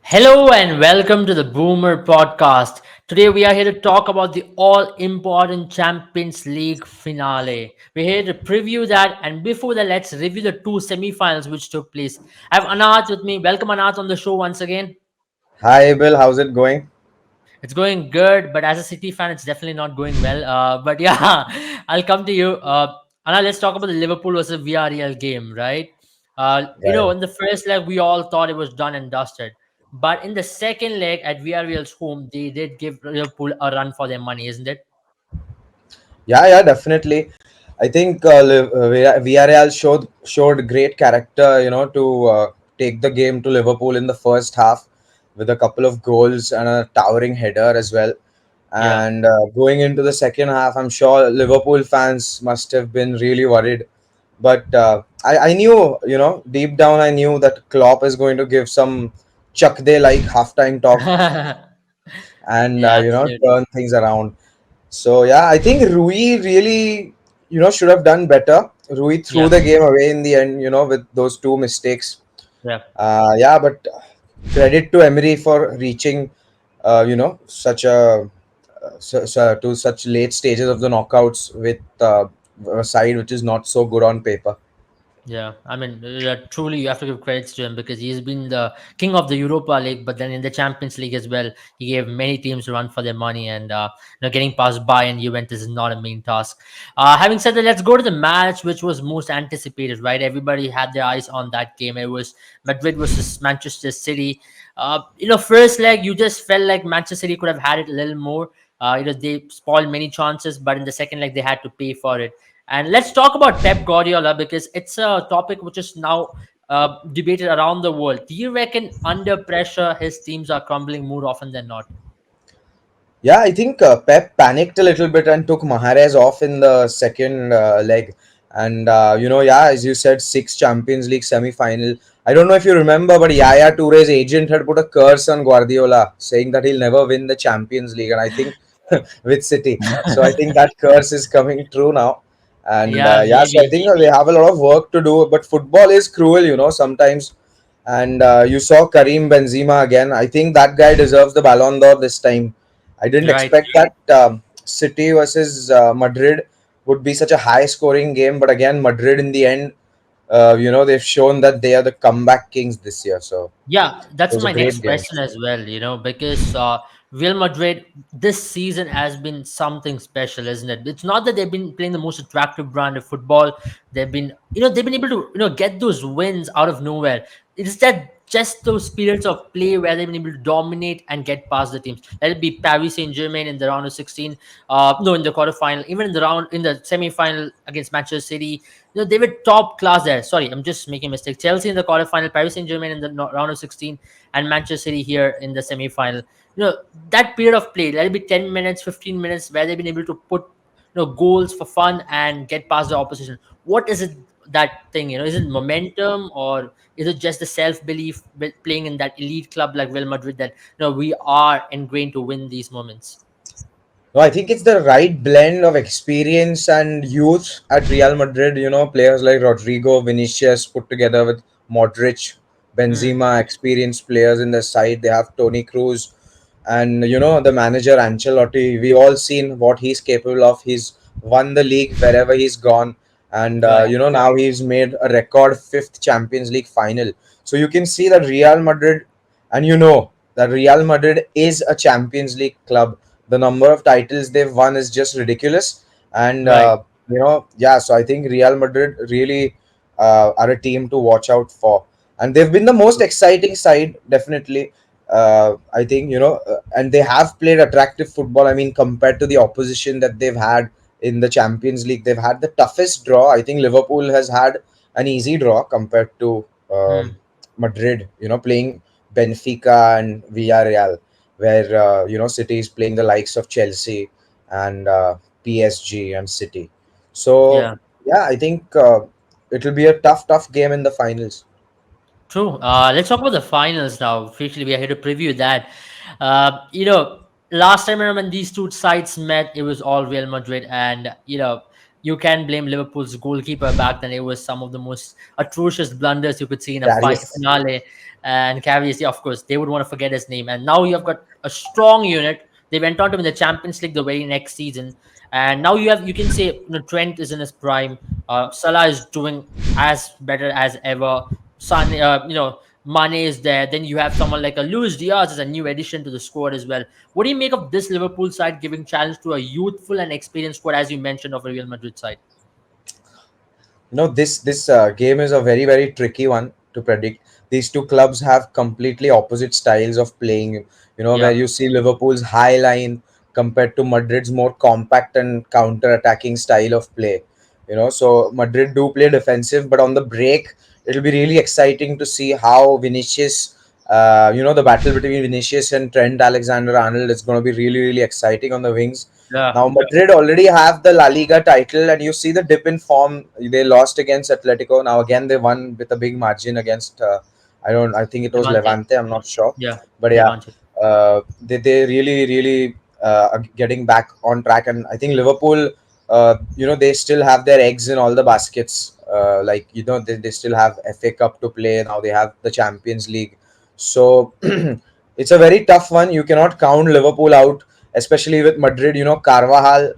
Hello and welcome to the Boomer podcast. Today we are here to talk about the all important Champions League finale. We're here to preview that, and before that, let's review the two semi-finals which took place. I have Anath with me. Welcome, Anath, on the show once again. Hi, Bill. How's it going? It's going good, but as a City fan, it's definitely not going well. But yeah, I'll come to you. Anna, let's talk about the Liverpool versus Villarreal game, right? Right. In the first leg, we all thought it was done and dusted. But in the second leg at Villarreal's home, they did give Liverpool a run for their money, isn't it? Yeah, definitely. I think Villarreal showed great character, to take the game to Liverpool in the first half with a couple of goals and a towering header as well. Yeah. And going into the second half, I'm sure Liverpool fans must have been really worried. But I knew, deep down, I knew that Klopp is going to give some chuck they like halftime talk and Yeah, absolutely. turn things around. So yeah, I think Rui really, should have done better. Rui threw Yeah. the game away in the end, with those two mistakes. Yeah. Yeah, but credit to Emery for reaching, such to such late stages of the knockouts with a side which is not so good on paper. Yeah, I mean, truly, you have to give credits to him because he's been the king of the Europa League, but then in the Champions League as well, he gave many teams a run for their money, and getting past Bayern, Juventus is not a mean task. Having said that, let's go to the match which was most anticipated. Right, everybody had their eyes on that game. It was Madrid versus Manchester City. First leg, you just felt like Manchester City could have had it a little more. They spoiled many chances, but in the second leg, they had to pay for it. And let's talk about Pep Guardiola because it's a topic which is now debated around the world. Do you reckon under pressure his teams are crumbling more often than not? Yeah, I think Pep panicked a little bit and took Mahrez off in the second leg. And, yeah, as you said, six Champions League semi-final. I don't know if you remember, but Yaya Toure's agent had put a curse on Guardiola, saying that he'll never win the Champions League. And I think with City. So I think that curse is coming true now. And Yeah, yeah, so I maybe. think they have a lot of work to do. But football is cruel, sometimes. And you saw Karim Benzema again. I think that guy deserves the Ballon d'Or this time. I didn't Right. expect that City versus Madrid would be such a high scoring game, but again, Madrid in the end, they've shown that they are the comeback kings this year. So Yeah, it that's was a my next great game. question as well, because Real Madrid this season has been something special, isn't it? It's not that they've been playing the most attractive brand of football. They've been able to, get those wins out of nowhere. It's that just those periods of play where they've been able to dominate and get past the teams. Let it be Paris Saint-Germain in the round of 16, no, in the quarterfinal, even in the semi-final against Manchester City. They were top class there. Sorry, I'm just making a mistake. Chelsea in the quarterfinal, Paris Saint Germain in the round of 16, and Manchester City here in the semi final. That period of play, let it be 10 minutes, 15 minutes, where they've been able to put goals for fun and get past the opposition. What is it that thing? Is it momentum or is it just the self belief playing in that elite club like Real Madrid that we are ingrained to win these moments? No, I think it's the right blend of experience and youth at Real Madrid. Players like Rodrigo, Vinicius put together with Modric, Hmm. Benzema, experienced players in the side. They have Toni Kroos and the manager Ancelotti. We all seen what he's capable of. He's won the league wherever he's gone, and Right. now he's made a record fifth Champions League final. So you can see that Real Madrid, and that Real Madrid is a Champions League club. The number of titles they've won is just ridiculous, and Right. yeah. So I think Real Madrid really are a team to watch out for, and they've been the most exciting side, definitely. I think and they have played attractive football. I mean, compared to the opposition that they've had in the Champions League, they've had the toughest draw. I think Liverpool has had an easy draw compared to Hmm. Madrid. Playing Benfica and Villarreal, where City is playing the likes of Chelsea and PSG and City. So Yeah. yeah, I think it will be a tough game in the finals. True. Let's talk about the finals now. Officially, we are here to preview that. Last time around when these two sides met, it was all Real Madrid, and you can blame Liverpool's goalkeeper back then. It was some of the most atrocious blunders you could see in a Darius. finale. And Cavaliers, yeah, of course, they would want to forget his name. And now you've got a strong unit. They went on to win the Champions League the very next season. And now you can say, Trent is in his prime. Salah is doing as better as ever. Son, Mane is there. Then you have someone like a Luis Diaz as a new addition to the squad as well. What do you make of this Liverpool side giving challenge to a youthful and experienced squad, as you mentioned, of a Real Madrid side? This game is a very very tricky one to predict. These two clubs have completely opposite styles of playing. Where Yeah, you see Liverpool's high line compared to Madrid's more compact and counter attacking style of play. So Madrid do play defensive, but on the break it'll be really exciting to see how Vinicius. The battle between Vinicius and Trent Alexander-Arnold is going to be really really exciting on the wings. yeah, Now Madrid already have the La Liga title, and you see the dip in form. They lost against Atletico. Now again they won with a big margin against. I don't. I think it was Levante. Levante. I'm not sure, Yeah, but yeah, Levante. they really really are getting back on track, and I think Liverpool. They still have their eggs in all the baskets. They still have FA Cup to play. Now they have the Champions League. So it's a very tough one. You cannot count Liverpool out, especially with Madrid. Carvajal,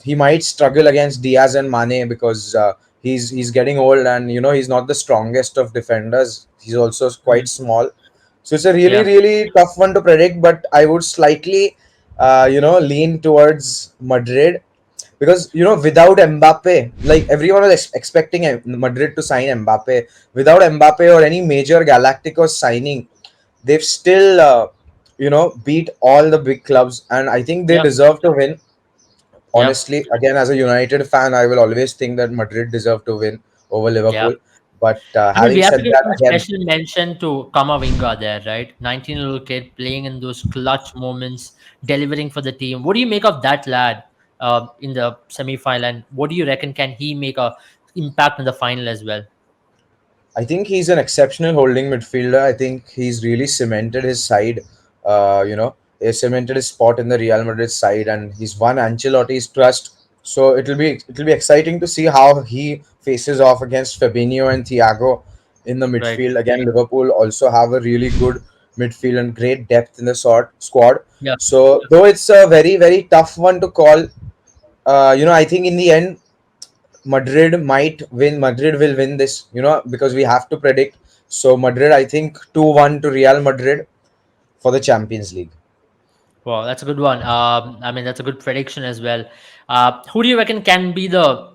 he might struggle against Diaz and Mane because he's getting old, and he's not the strongest of defenders. He's also quite Mhm. small, so it's a really Yeah, really tough one to predict. But I would slightly, lean towards Madrid because without Mbappe, like everyone was expecting Madrid to sign Mbappe. Without Mbappe or any major Galacticos signing, they've still beat all the big clubs, and I think they yeah, deserve to win. yeah, Honestly, again, as a United fan, I will always think that Madrid deserve to win over yeah. Liverpool. But I mean, we having have to said give that, some again, special mention to Kamavinga there, right? 19-year-old kid playing in those clutch moments, delivering for the team. What do you make of that lad in the semi-final? And what do you reckon can he make a impact in the final as well? I think he's an exceptional holding midfielder. I think he's really cemented his side. He cemented his spot in the Real Madrid side, and he's won Ancelotti's trust. So it'll be exciting to see how he faces off against Fabinho and Thiago in the Right. midfield. Again, Liverpool also have a really good midfield and great depth in the squad. Yeah. So though it's a very very tough one to call, I think in the end Madrid might win. Madrid will win this, because we have to predict. So Madrid, I think 2-1 to Real Madrid for the Champions League. Well, that's a good one. I mean, that's a good prediction as well. Who do you reckon can be the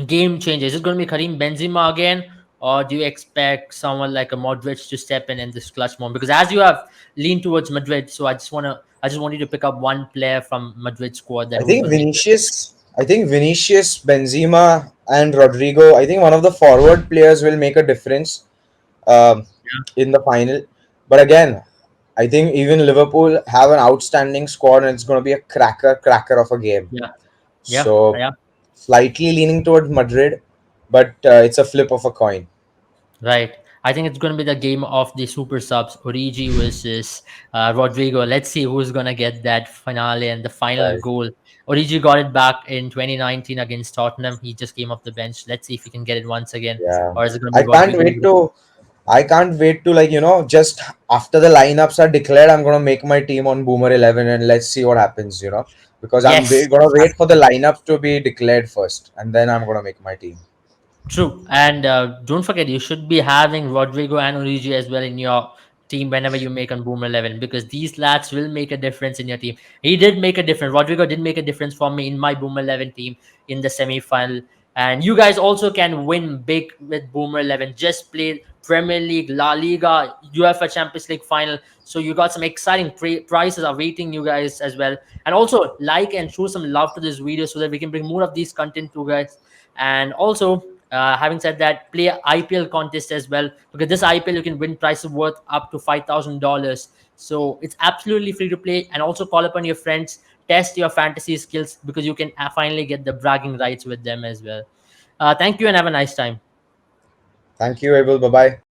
game changer? Is it going to be Karim Benzema again, or do you expect someone like a Modric to step in this clutch moment? Because as you have leaned towards Madrid, so I just want you to pick up one player from Madrid squad that I who's think going to make a difference. Vinicius. I think Vinicius, Benzema, and Rodrigo. I think one of the forward players will make a difference um, in the final. But again, I think even Liverpool have an outstanding squad, and it's going to be a cracker of a game. Yeah, yeah, So yeah. slightly leaning towards Madrid, but it's a flip of a coin. Right. I think it's going to be the game of the super subs, Origi versus Rodrigo. Let's see who's going to get that finale and the final Right. goal. Origi got it back in 2019 against Tottenham. He just came off the bench. Let's see if he can get it once again. Yeah. Or is it going to I be can't Rodrigo? wait to I can't wait to, just after the lineups are declared, I'm gonna make my team on Boomer11 and let's see what happens, because Yes, gonna wait for the lineups to be declared first, and then I'm gonna make my team. true. And don't forget, you should be having Rodrigo and Origi as well in your team whenever you make on Boomer 11, because these lads will make a difference in your team. He did make a difference. Rodrigo did make a difference for me in my Boomer 11 team in the semi final. And you guys also can win big with Boomer 11. Just play Premier League, La Liga, UEFA Champions League final. So you got some exciting prizes awaiting you guys as well. And also like and show some love to this video so that we can bring more of these content to you guys. And also, having said that, play a IPL contest as well, because this IPL you can win prizes worth up to $5,000. So it's absolutely free to play, and also call upon your friends, test your fantasy skills, because you can finally get the bragging rights with them as well. Thank you and have a nice time. Thank you, Abel. Bye bye.